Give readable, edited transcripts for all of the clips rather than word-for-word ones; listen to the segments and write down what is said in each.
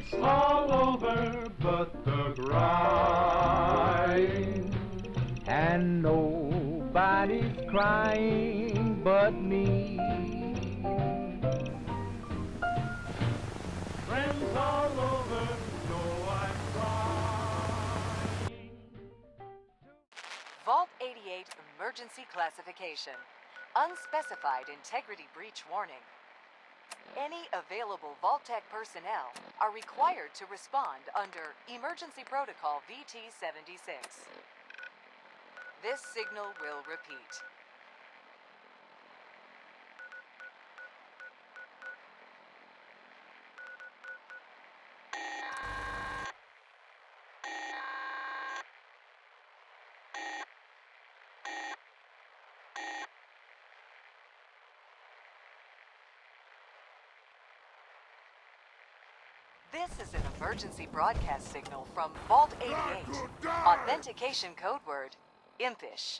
It's all over but the grind. And nobody's crying but me. Friends all over know I'm crying. Vault 88 Emergency Classification. Unspecified integrity breach warning. Any available Vault-Tec personnel are required to respond under Emergency Protocol VT-76. This signal will repeat. This is an emergency broadcast signal from Vault 88. Authentication code word, Impish.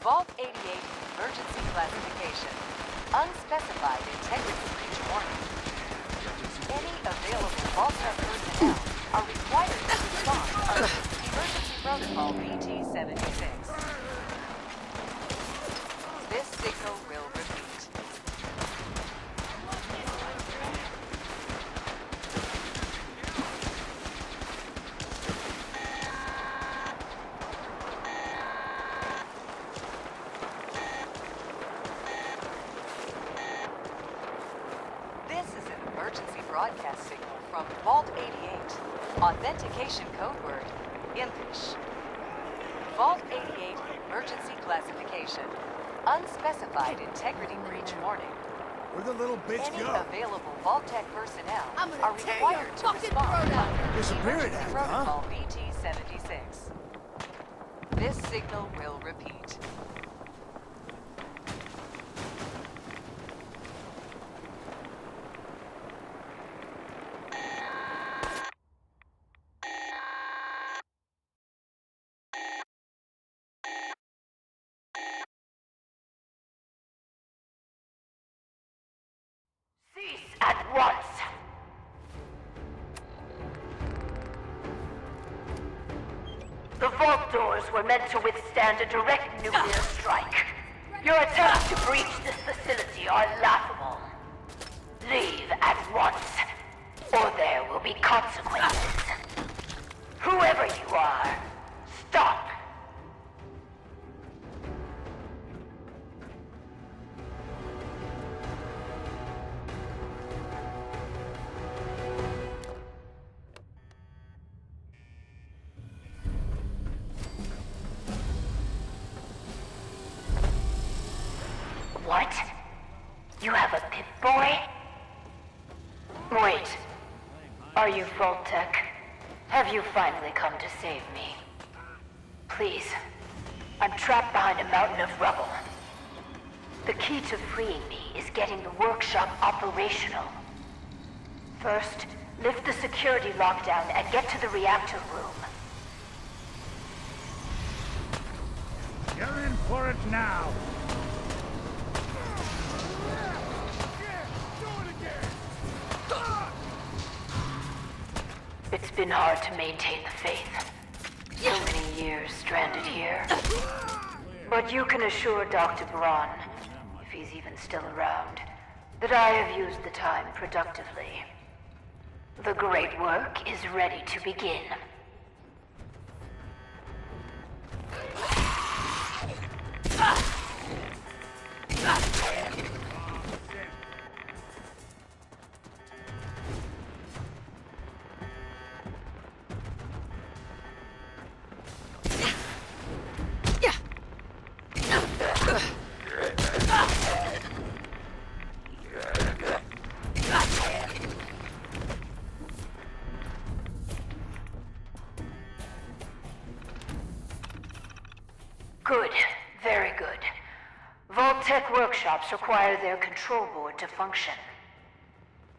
Vault 88 emergency classification. Unspecified integrity breach warning. Any available Vault-Tec personnel are required to respond under Emergency Protocol VT-76. This signal will repeat. Emergency broadcast signal from Vault 88. Authentication code word, Impish. Vault 88 emergency classification. Unspecified integrity breach warning. Where'd the little bitch Any go? available Vault-Tec personnel are required to respond under Disappeared Emergency after, Protocol VT-76. This signal will repeat. Cease at once! The vault doors were meant to withstand a direct nuclear strike. Your attempts to breach this facility are laughable. Leave at once, or there will be consequences. Whoever you are, stop! What? You have a Pip-Boy? Wait. Are you Vault-Tec? Have you finally come to save me? Please. I'm trapped behind a mountain of rubble. The key to freeing me is getting the workshop operational. First, lift the security lockdown and get to the reactor room. You're in for it now. It's been hard to maintain the faith. So many years stranded here. But you can assure Dr. Braun, if he's even still around, that I have used the time productively. The great work is ready to begin. Good. Very good. Vault-Tec workshops require their control board to function.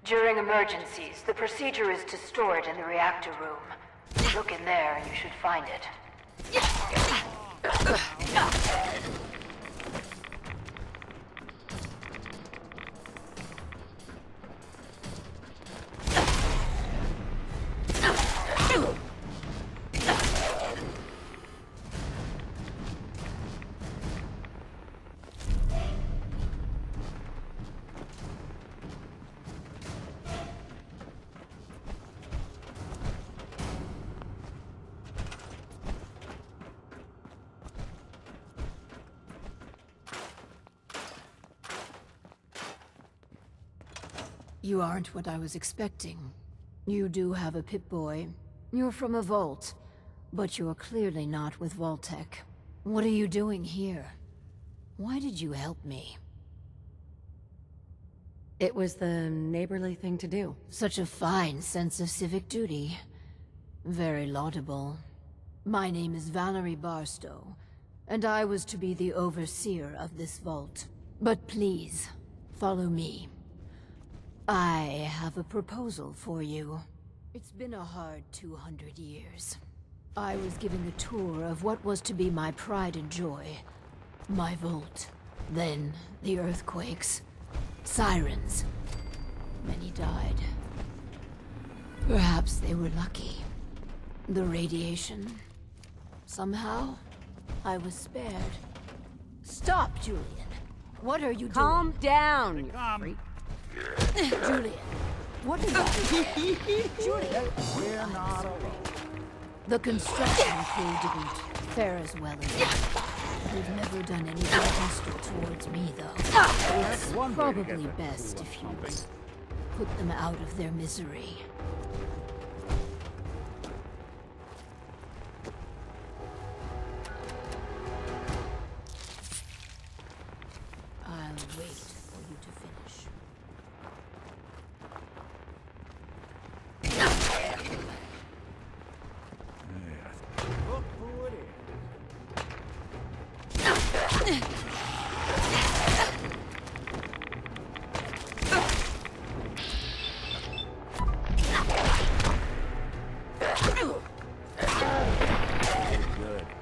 During emergencies, the procedure is to store it in the reactor room. Look in there and you should find it. You aren't what I was expecting. You do have a Pip-Boy. You're from a vault, but you're clearly not with Vault-Tec. What are you doing here? Why did you help me? It was the neighborly thing to do. Such a fine sense of civic duty. Very laudable. My name is Valerie Barstow, and I was to be the overseer of this vault. But please, follow me. I have a proposal for you. It's been a hard 200 years. I was given a tour of what was to be my pride and joy. My vault. Then, the earthquakes. Sirens. Many died. Perhaps they were lucky. The radiation. Somehow, I was spared. Stop, Julian. What are you doing? Calm down, you Come. freak. Julian, what is that? Julian! We're not alone. The construction crew didn't fare as well as that. They've never done anything hostile towards me, though. It's one way to get probably that best crew if you pumping. put them out of their misery. I'll wait for you to finish. Look who it is. Good.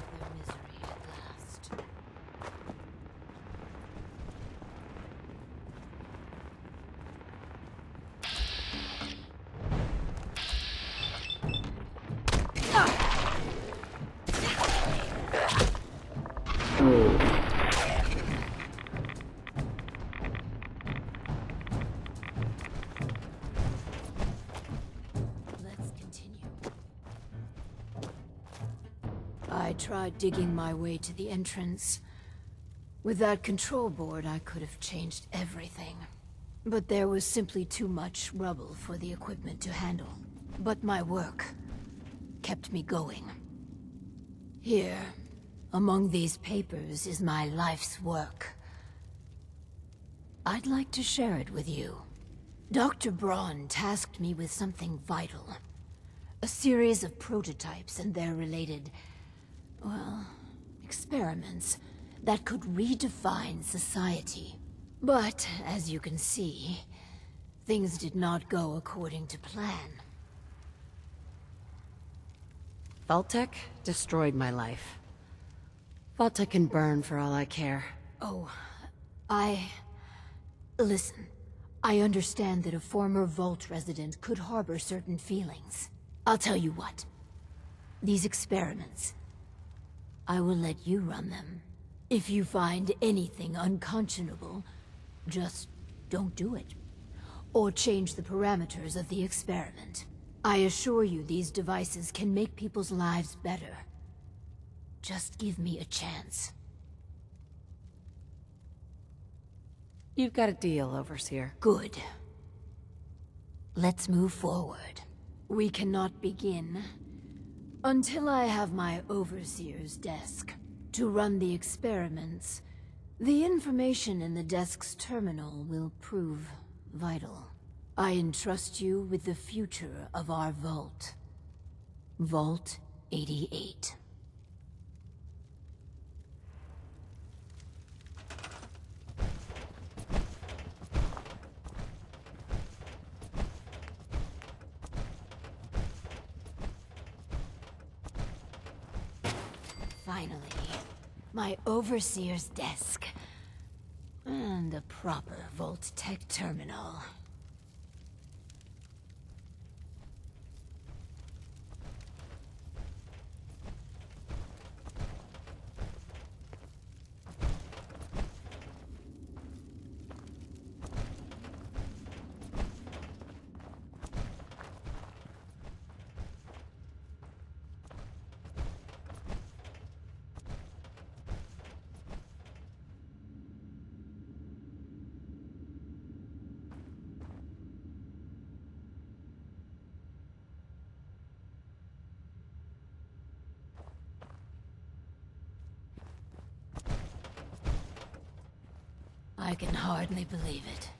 Their misery at last. Let's continue. I tried digging my way to the entrance. With that control board, I could have changed everything. But there was simply too much rubble for the equipment to handle. But my work kept me going. Here, among these papers, is my life's work. I'd like to share it with you. Dr. Braun tasked me with something vital. A series of prototypes and their related, well, experiments that could redefine society. But, as you can see, things did not go according to plan. Vault-Tec destroyed my life. Vault-Tec can burn for all I care. Oh, Listen, I understand that a former Vault resident could harbor certain feelings. I'll tell you what. These experiments, I will let you run them. If you find anything unconscionable, just don't do it. Or change the parameters of the experiment. I assure you these devices can make people's lives better. Just give me a chance. You've got a deal, Overseer. Good. Let's move forward. We cannot begin until I have my Overseer's desk. To run the experiments, the information in the desk's terminal will prove vital. I entrust you with the future of our vault. Vault 88. Finally, my Overseer's desk. And a proper Vault-Tec terminal. I can hardly believe it.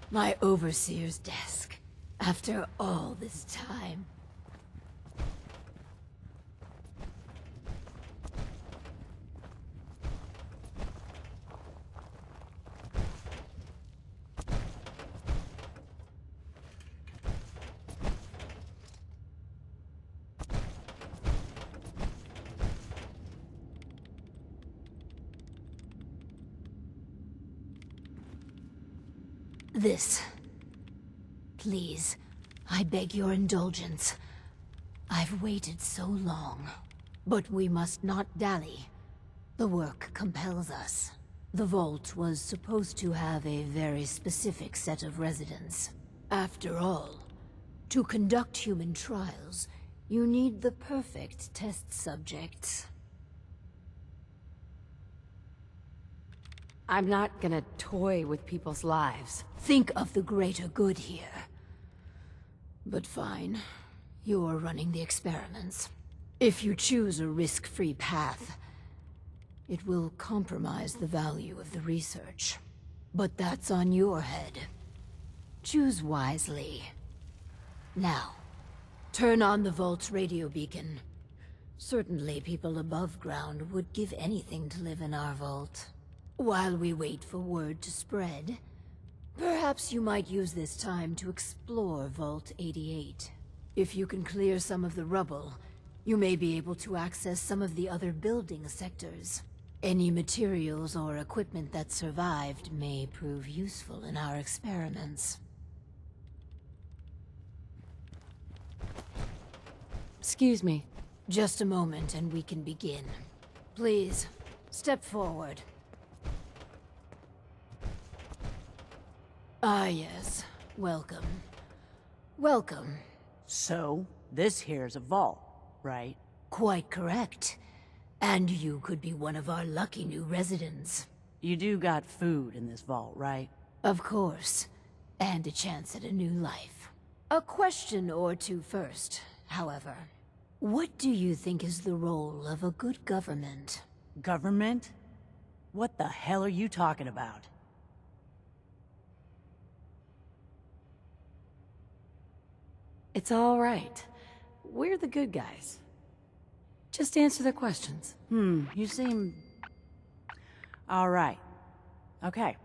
My overseer's desk. After all this time. This. Please, I beg your indulgence. I've waited so long. But we must not dally. The work compels us. The vault was supposed to have a very specific set of residents. After all, to conduct human trials, you need the perfect test subjects. I'm not gonna toy with people's lives. Think of the greater good here. But fine. You're running the experiments. If you choose a risk-free path, it will compromise the value of the research. But that's on your head. Choose wisely. Now, turn on the Vault's radio beacon. Certainly people above ground would give anything to live in our vault. While we wait for word to spread, perhaps you might use this time to explore Vault 88. If you can clear some of the rubble, you may be able to access some of the other building sectors. Any materials or equipment that survived may prove useful in our experiments. Excuse me. Just a moment and we can begin. Please, step forward. Ah, yes. Welcome. Welcome. So, this here's a vault, right? Quite correct. And you could be one of our lucky new residents. You do got food in this vault, right? Of course. And a chance at a new life. A question or two first, however. What do you think is the role of a good government? Government? What the hell are you talking about? It's all right. We're the good guys. Just answer the questions. You seem... All right. Okay.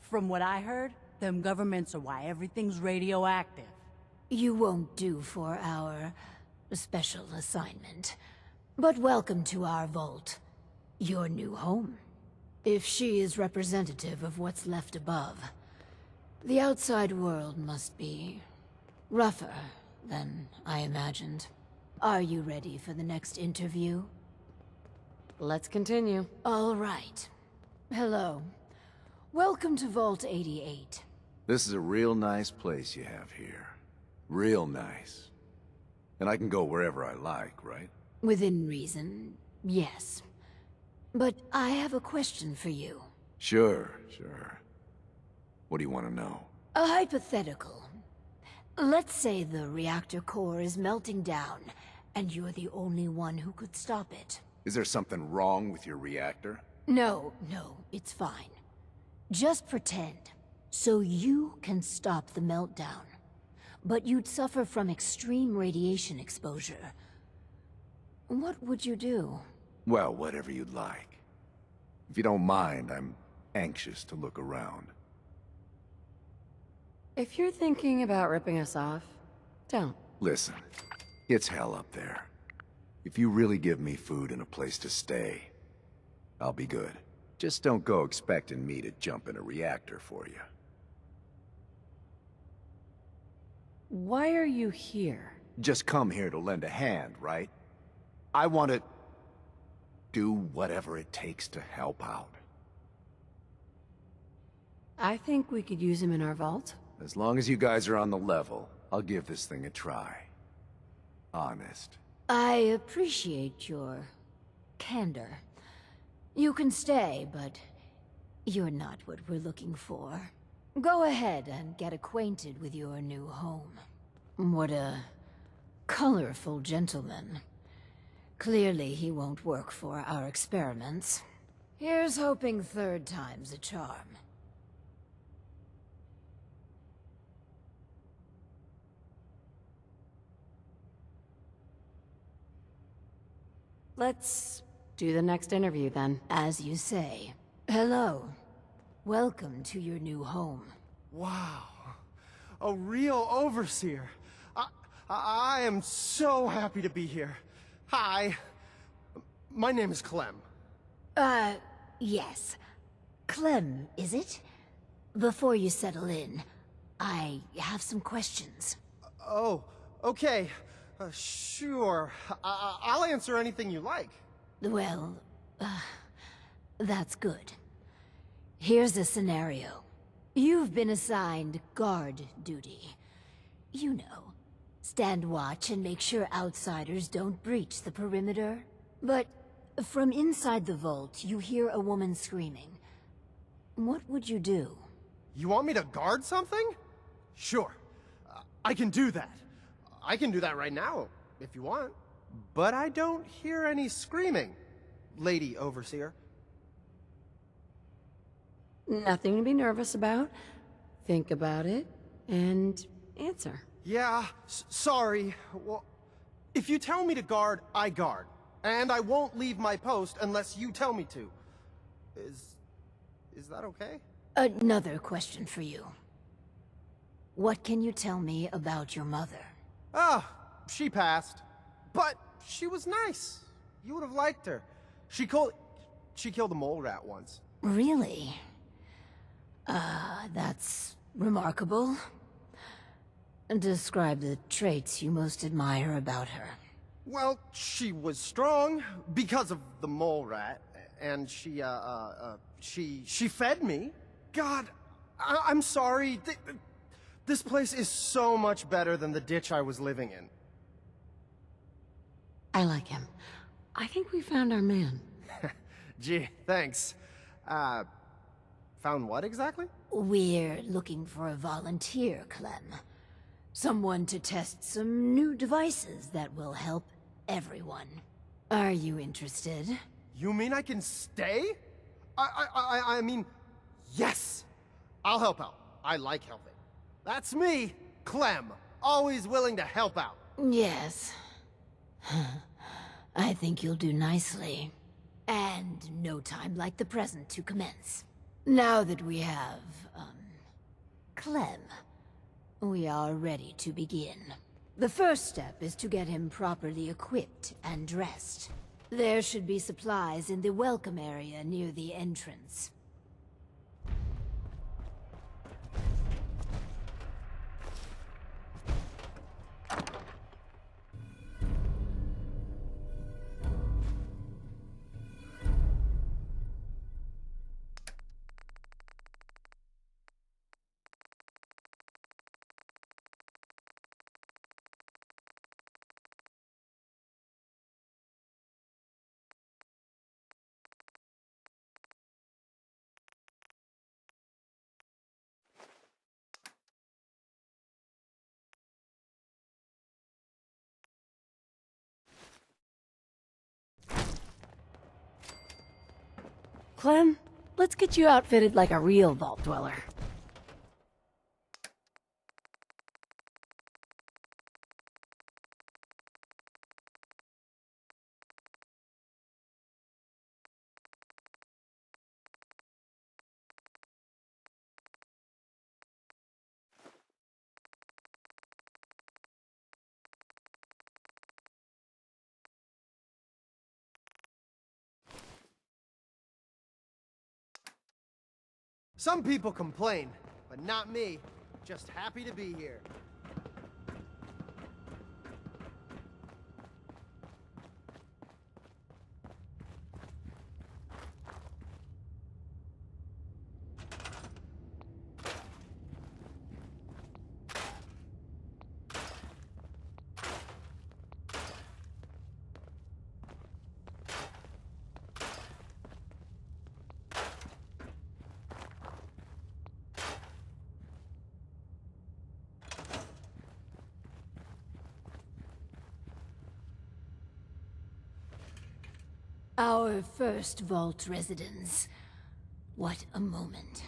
From what I heard, them governments are why everything's radioactive. You won't do for our special assignment. But welcome to our vault. Your new home. If she is representative of what's left above, the outside world must be rougher than I imagined. Are you ready for the next interview? Let's continue. All right. Hello. Welcome to Vault 88. This is a real nice place you have here. Real nice. And I can go wherever I like, right? Within reason, yes. But I have a question for you. Sure. What do you want to know? A hypothetical. Let's say the reactor core is melting down, and you're the only one who could stop it. Is there something wrong with your reactor? No, it's fine. Just pretend. So you can stop the meltdown. But you'd suffer from extreme radiation exposure. What would you do? Well, whatever you'd like. If you don't mind, I'm anxious to look around. If you're thinking about ripping us off, don't. Listen, it's hell up there. If you really give me food and a place to stay, I'll be good. Just don't go expecting me to jump in a reactor for you. Why are you here? Just come here to lend a hand, right? I want to do whatever it takes to help out. I think we could use him in our vault. As long as you guys are on the level, I'll give this thing a try. Honest. I appreciate your candor. You can stay, but you're not what we're looking for. Go ahead and get acquainted with your new home. What a colorful gentleman. Clearly he won't work for our experiments. Here's hoping third time's a charm. Let's do the next interview then. As you say. Hello. Welcome to your new home. Wow. A real overseer. I am so happy to be here. Hi. My name is Clem. Yes. Clem, is it? Before you settle in, I have some questions. Oh, okay. Sure. I'll answer anything you like. Well, that's good. Here's a scenario. You've been assigned guard duty. You know, stand watch and make sure outsiders don't breach the perimeter. But from inside the vault, you hear a woman screaming. What would you do? You want me to guard something? Sure. I can do that. I can do that right now, if you want. But I don't hear any screaming, Lady Overseer. Nothing to be nervous about. Think about it, and answer. Yeah, sorry. Well, if you tell me to guard, I guard. And I won't leave my post unless you tell me to. Is that okay? Another question for you. What can you tell me about your mother? Ah, she passed. But she was nice. You would have liked her. She killed a mole rat once. Really? That's remarkable. Describe the traits you most admire about her. Well, she was strong because of the mole rat, and she fed me. God, I'm sorry. This place is so much better than the ditch I was living in. I like him. I think we found our man. Gee, thanks. Found what exactly? We're looking for a volunteer, Clem. Someone to test some new devices that will help everyone. Are you interested? You mean I can stay? I mean, yes! I'll help out. I like helping. That's me, Clem. Always willing to help out. Yes. I think you'll do nicely. And no time like the present to commence. Now that we have, Clem, we are ready to begin. The first step is to get him properly equipped and dressed. There should be supplies in the welcome area near the entrance. Clem, let's get you outfitted like a real vault dweller. Some people complain, but not me. Just happy to be here. Our first vault residence. What a moment.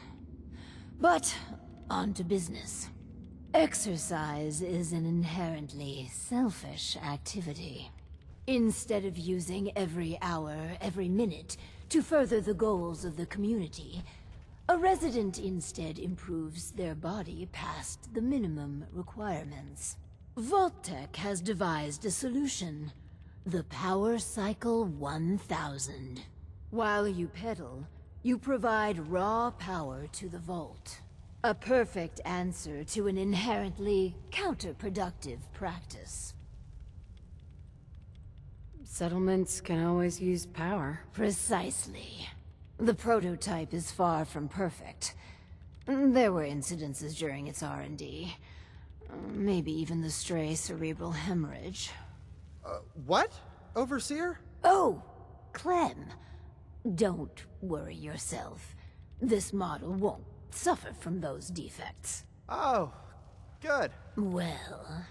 But, on to business. Exercise is an inherently selfish activity. Instead of using every hour, every minute to further the goals of the community, a resident instead improves their body past the minimum requirements. Vault-Tec has devised a solution. The Power Cycle 1000. While you pedal, you provide raw power to the vault. A perfect answer to an inherently counterproductive practice. Settlements can always use power. Precisely. The prototype is far from perfect. There were incidences during its R&D. Maybe even the stray cerebral hemorrhage. What? Overseer? Oh, Clem. Don't worry yourself. This model won't suffer from those defects. Oh, good. Well,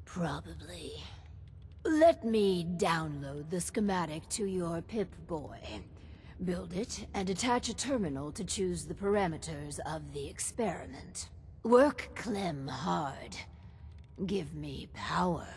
probably. Let me download the schematic to your Pip-Boy. Build it and attach a terminal to choose the parameters of the experiment. Work Clem hard. Give me power.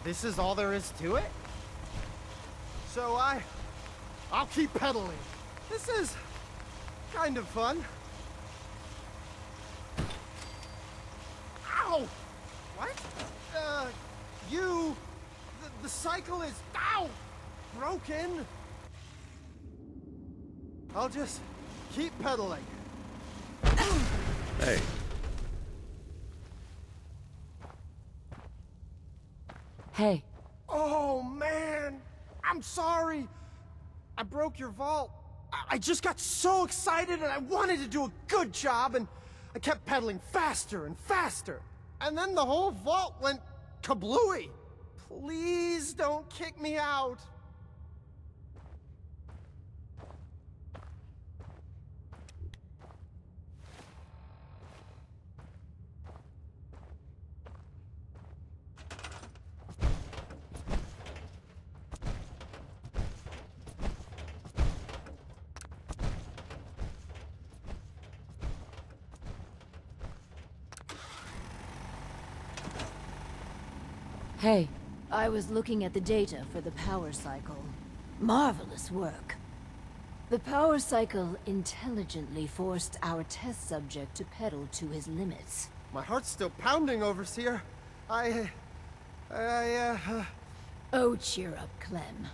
This is all there is to it? So I'll keep pedaling. This is kind of fun. Ow! What? The cycle is, ow! Broken. I'll just keep pedaling. Hey. Hey. Oh, man! I'm sorry! I broke your vault. I just got so excited and I wanted to do a good job and I kept pedaling faster and faster. And then the whole vault went kablooey. Please don't kick me out. Hey. I was looking at the data for the power cycle. Marvelous work. The power cycle intelligently forced our test subject to pedal to his limits. My heart's still pounding, Overseer. Oh, cheer up, Clem.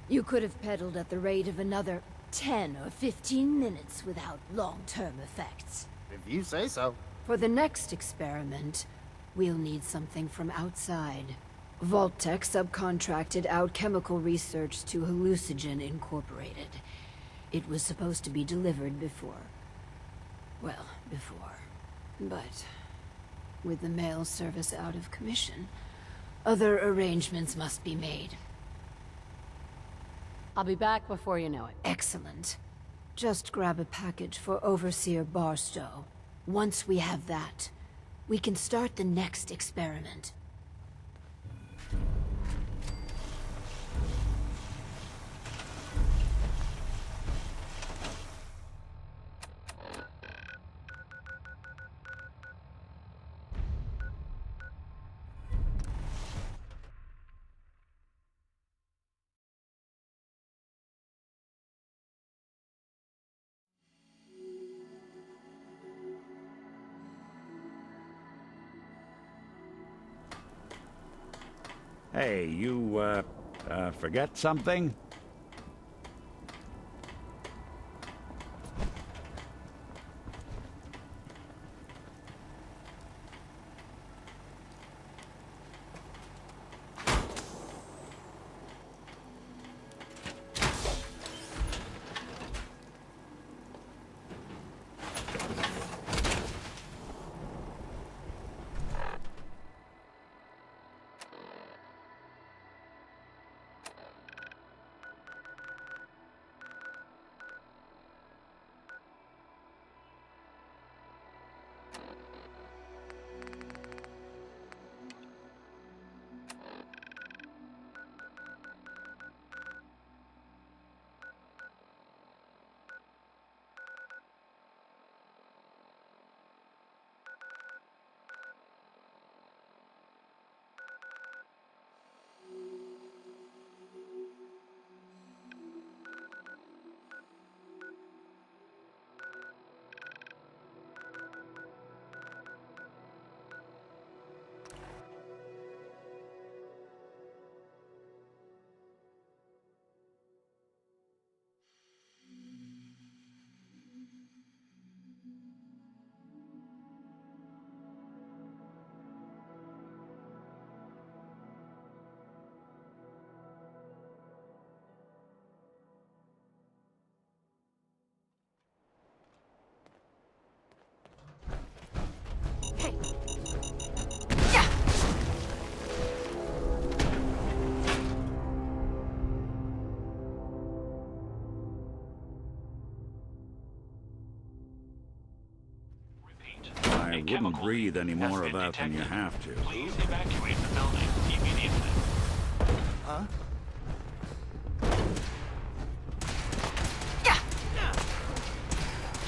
You could have pedaled at the rate of another 10 or 15 minutes without long-term effects. If you say so. For the next experiment, we'll need something from outside. Vault-Tec subcontracted out chemical research to Hallucigen Incorporated. It was supposed to be delivered before. Well, before. But with the mail service out of commission, other arrangements must be made. I'll be back before you know it. Excellent. Just grab a package for Overseer Barstow. Once we have that, we can start the next experiment. Hey, you, forget something? I wouldn't breathe any more of that than you have to. Please evacuate the building immediately. Huh?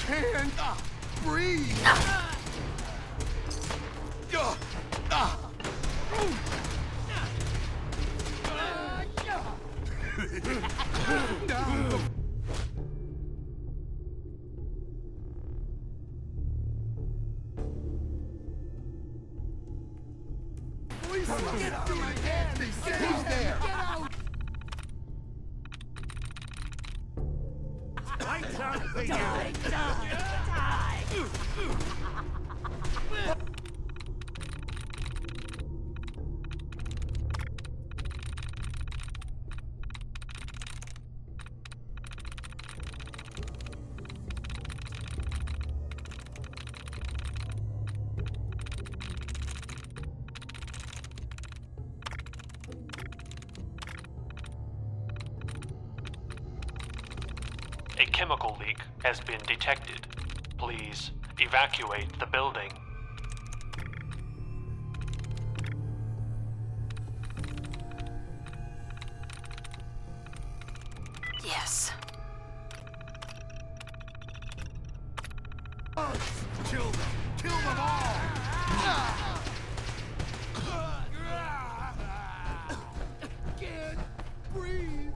Can't breathe. Lights out, please. A chemical leak has been detected. Please evacuate the building. Yes. Kill them! Kill them all! Can't breathe!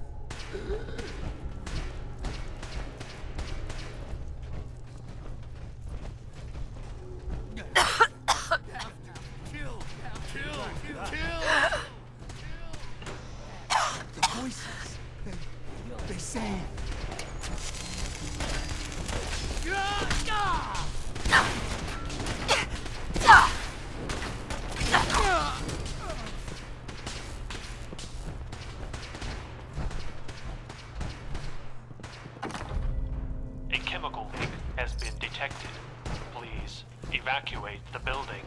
Kill! The voices, they say... A chemical leak has been detected. Please evacuate the building.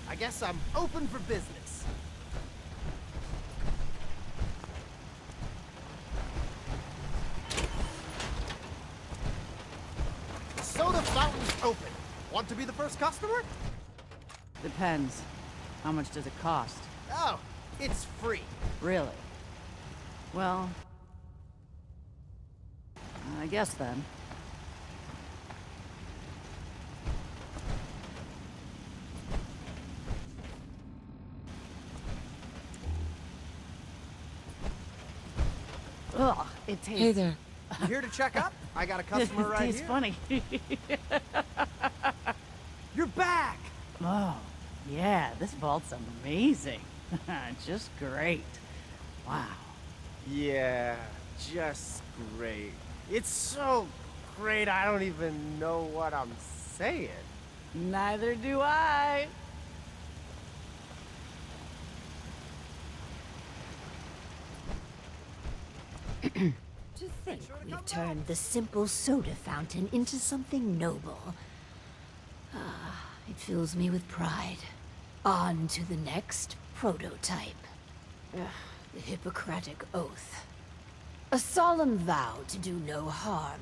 I guess I'm open for business. Soda fountain's open. Want to be the first customer? Depends. How much does it cost? Oh, it's free. Really? Well, I guess then. Ugh, it tastes... Hey there. You here to check up? I got a customer right It's here. funny. You're back! Oh, yeah, this vault's amazing. Just great. Wow. Yeah, just great. It's so great I don't even know what I'm saying. Neither do I. To think we turned the simple soda fountain into something noble. Ah, it fills me with pride. On to the next prototype. Ugh, the Hippocratic Oath. A solemn vow to do no harm.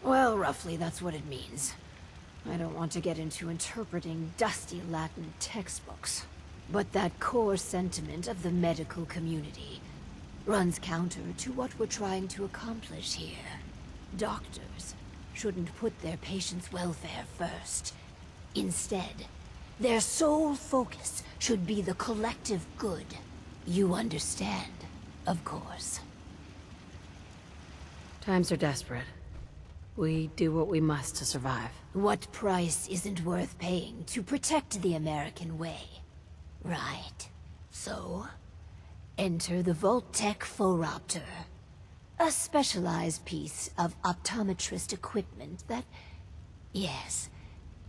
Well, roughly that's what it means. I don't want to get into interpreting dusty Latin textbooks. But that core sentiment of the medical community runs counter to what we're trying to accomplish here. Doctors shouldn't put their patients' welfare first. Instead, their sole focus should be the collective good. You understand, of course. Times are desperate. We do what we must to survive. What price isn't worth paying to protect the American way? Right. So, enter the Vault-Tec Phoropter. A specialized piece of optometrist equipment that, yes,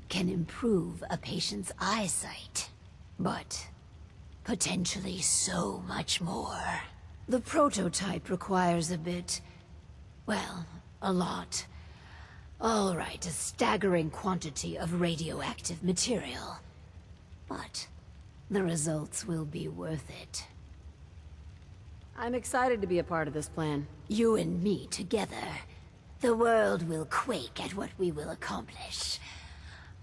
can improve a patient's eyesight. But potentially so much more. The prototype requires a bit, well, a lot. All right, a staggering quantity of radioactive material. But the results will be worth it. I'm excited to be a part of this plan. You and me together. The world will quake at what we will accomplish.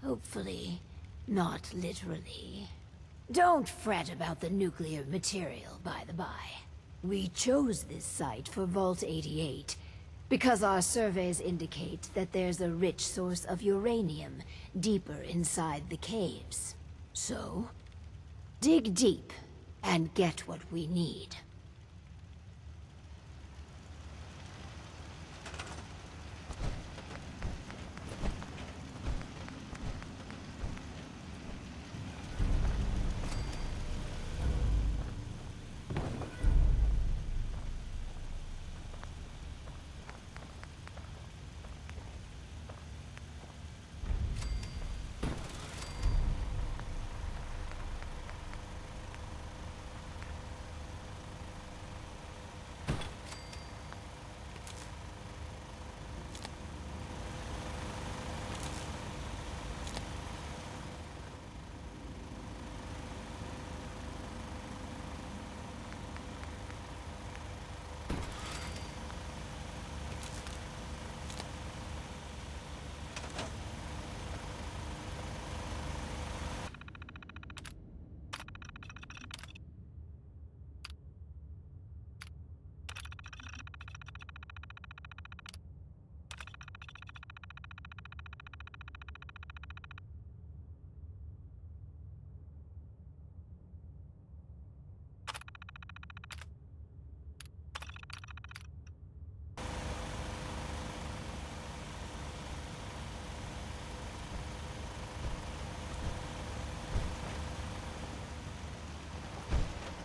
Hopefully, not literally. Don't fret about the nuclear material, by the by. We chose this site for Vault 88 because our surveys indicate that there's a rich source of uranium deeper inside the caves. So, dig deep and get what we need.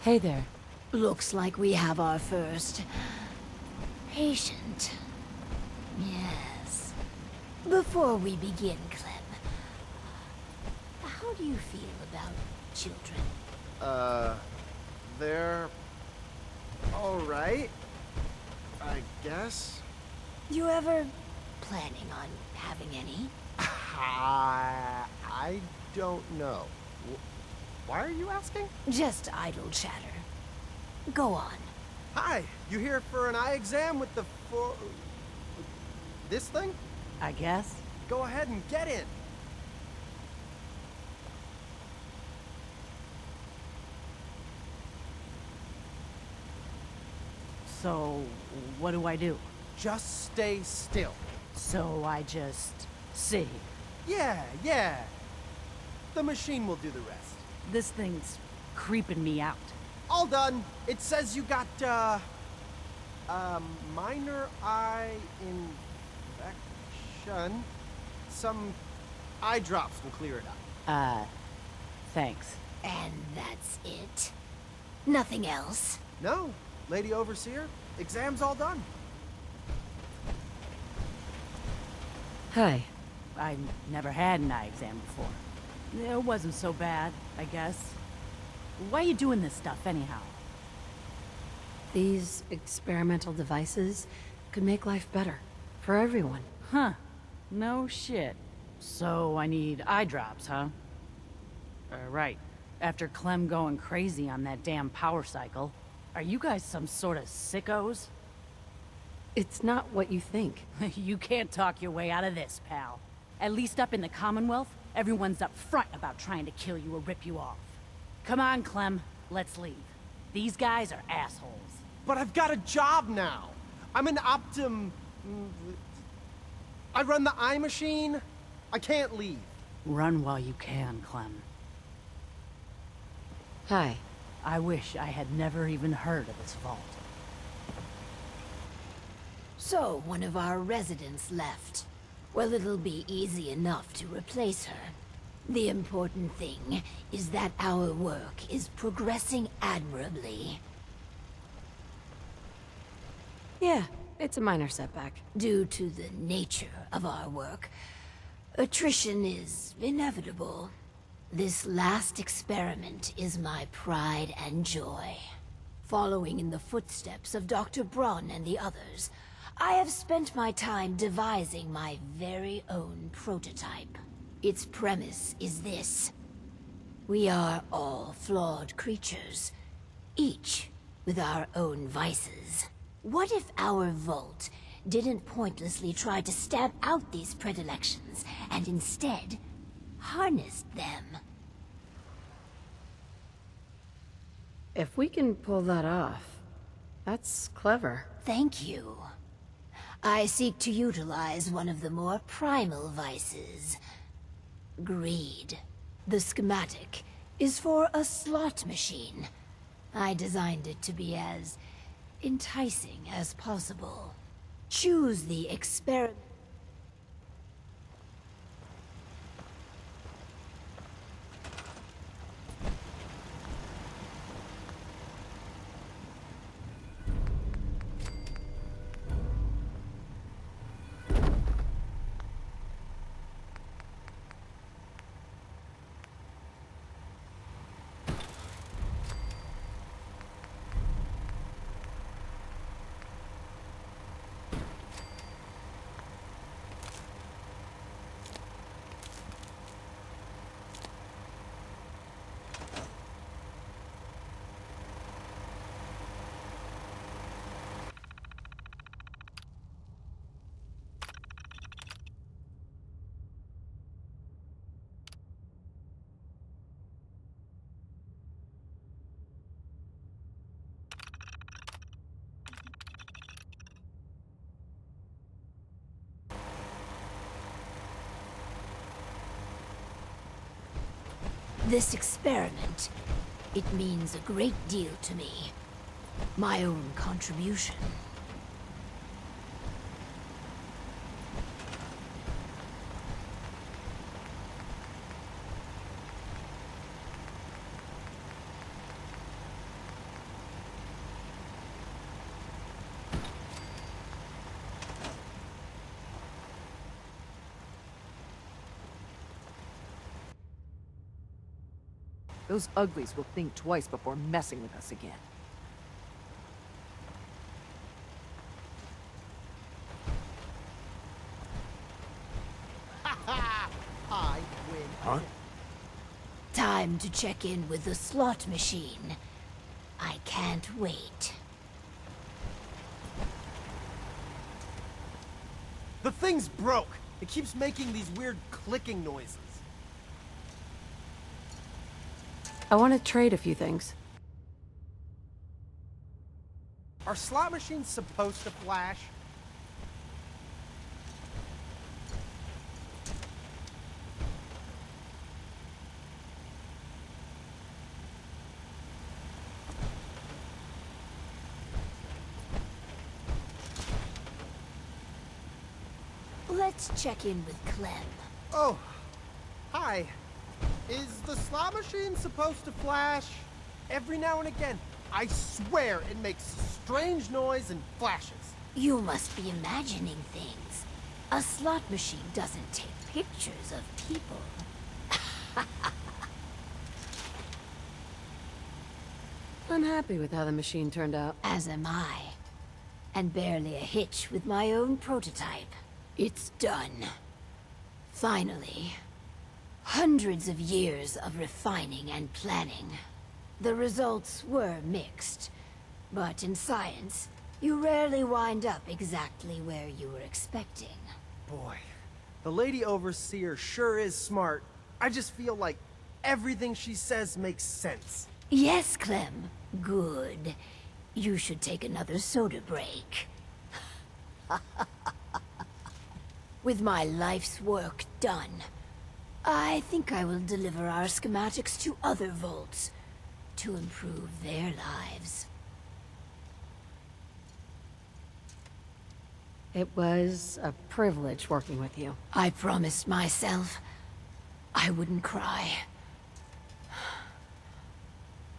Hey there. Looks like we have our first patient. Yes. Before we begin, Clem, how do you feel about children? They're all right, I guess. You ever planning on having any? I don't know. Why are you asking? Just idle chatter. Go on. Hi, you here for an eye exam with the this thing? I guess. Go ahead and get in. So, what do I do? Just stay still. So I just sit here. Yeah. The machine will do the rest. This thing's creeping me out. All done. It says you got, minor eye infection. Some eye drops will clear it up. Thanks. And that's it? Nothing else? No, Lady Overseer. Exam's all done. Hi. I never had an eye exam before. It wasn't so bad, I guess. Why are you doing this stuff, anyhow? These experimental devices could make life better. For everyone. Huh. No shit. So I need eye drops, huh? Right. After Clem going crazy on that damn power cycle. Are you guys some sort of sickos? It's not what you think. You can't talk your way out of this, pal. At least up in the Commonwealth, everyone's up front about trying to kill you or rip you off. Come on, Clem. Let's leave. These guys are assholes. But I've got a job now. I'm an I run the eye machine. I can't leave. Run while you can, Clem. Hi. I wish I had never even heard of this vault. So, one of our residents left. Well, it'll be easy enough to replace her. The important thing is that our work is progressing admirably. Yeah, it's a minor setback. Due to the nature of our work, attrition is inevitable. This last experiment is my pride and joy. Following in the footsteps of Dr. Braun and the others, I have spent my time devising my very own prototype. Its premise is this. We are all flawed creatures, each with our own vices. What if our vault didn't pointlessly try to stamp out these predilections, and instead harnessed them? If we can pull that off, that's clever. Thank you. I seek to utilize one of the more primal vices. Greed. The schematic is for a slot machine. I designed it to be as enticing as possible. Choose the experiment. This experiment, it means a great deal to me. My own contribution. Those uglies will think twice before messing with us again. I win. Huh? Time to check in with the slot machine. I can't wait. The thing's broke. It keeps making these weird clicking noises. I want to trade a few things. Are slot machines supposed to flash? Let's check in with Clem. Oh, hi. Is the slot machine supposed to flash? Every now and again, I swear it makes a strange noise and flashes. You must be imagining things. A slot machine doesn't take pictures of people. I'm happy with how the machine turned out. As am I. And barely a hitch with my own prototype. It's done. Finally. Hundreds of years of refining and planning. The results were mixed, but in science, You rarely wind up exactly where you were expecting. Boy, the Lady Overseer sure is smart. I just feel like everything she says makes sense. Yes, Clem. Good. You should take another soda break. With my life's work done, I think I will deliver our schematics to other vaults to improve their lives. It was a privilege working with you. I promised myself I wouldn't cry.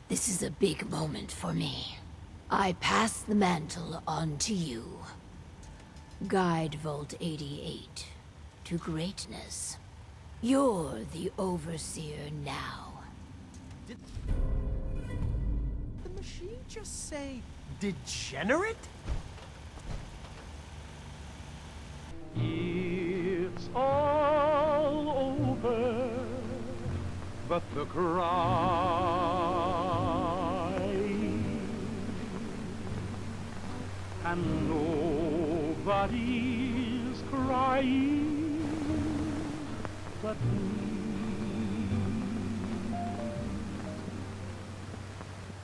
This is a big moment for me. I pass the mantle on to you. Guide Vault 88 to greatness. You're the Overseer now. Did the machine just say degenerate? It's all over, but the cry, and nobody's crying but me.